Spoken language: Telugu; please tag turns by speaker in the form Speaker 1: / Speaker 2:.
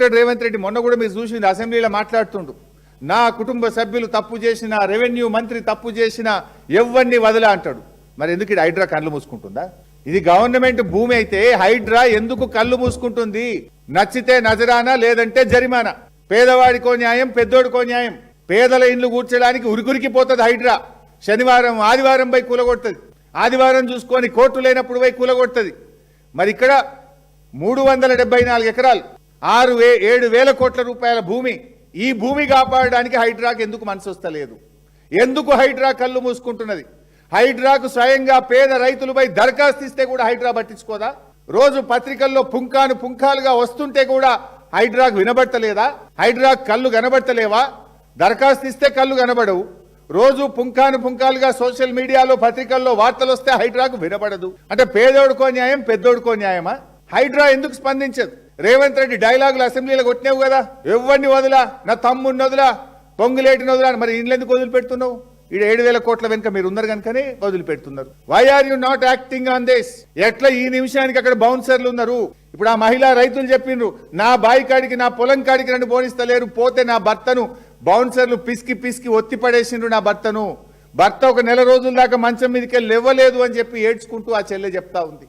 Speaker 1: రేవంత్ రెడ్డి మొన్న కూడా మీరు చూసింది అసెంబ్లీలో మాట్లాడుతుండు, నా కుటుంబ సభ్యులు తప్పు చేసిన, రెవెన్యూ మంత్రి తప్పు చేసిన ఎవరిని వదలా అంటాడు. మరి ఎందుకు ఇది హైడ్రా కళ్ళు మూసుకుంటుందా? ఇది గవర్నమెంట్ భూమి అయితే హైడ్రా ఎందుకు కళ్ళు మూసుకుంటుంది? నచ్చితే నజరానా, లేదంటే జరిమానా. పేదవాడికో న్యాయం, పెద్దోడికో న్యాయం. పేదల ఇండ్లు కూర్చోడానికి ఉరికురికిపోతుంది హైడ్రా. శనివారం ఆదివారం పోయి కూలగొడుతుంది, ఆదివారం చూసుకొని కోర్టు లేనప్పుడు పోయి కూలగొడుతుంది. మరి ఇక్కడ 374 ఎకరాలు 6-7 కోట్ల రూపాయల భూమి, ఈ భూమి కాపాడడానికి హైడ్రాకు ఎందుకు మనసు వస్తలేదు? ఎందుకు హైడ్రా కళ్ళు మూసుకుంటున్నది? హైడ్రాకు స్వయంగా పేద రైతులపై దరఖాస్తు ఇస్తే కూడా హైడ్రా పట్టించుకోదా? రోజు పత్రికల్లో పుంఖాలుగా వస్తుంటే కూడా హైడ్రాకు వినబడతలేదా? హైడ్రాకు కళ్ళు కనబడతలేవా? దరఖాస్తు ఇస్తే కళ్ళు కనబడవు. రోజు పుంఖాలుగా సోషల్ మీడియాలో పత్రికల్లో వార్తలు వస్తే హైడ్రాకు వినబడదు. అంటే పేదోడుకో న్యాయం, పెద్దోడుకో న్యాయమా? హైడ్రా ఎందుకు స్పందించదు? రేవంత్ రెడ్డి డైలాగులు అసెంబ్లీలో కొట్టినావు కదా, ఎవరిని వదిలా, నా తమ్ముడిని వదిలా, పొంగులేటిని వదిలా. మరి ఇండ్లు ఎందుకు వదిలిపెడుతున్నావు? ఈడ 7,000 కోట్ల వెనుక మీరు ఉన్నారు కనుకనే వదిలిపెడుతున్నారు. Why are you not acting on this? ఎట్లా ఈ నిమిషానికి అక్కడ బౌన్సర్లు ఉన్నారు? ఇప్పుడు ఆ మహిళా రైతులు చెప్పిండ్రు, నా బాయి కాడికి, నా పొలం కాడికి నన్ను పోనిస్తలేరు, పోతే నా భర్తను బౌన్సర్లు పిసికి ఒత్తి పడేసిండ్రు. నా భర్త ఒక నెల రోజుల దాకా మంచం మీదకి లేవలేదు అని చెప్పి ఏడ్చుకుంటూ ఆ చెల్లె చెప్తా ఉంది.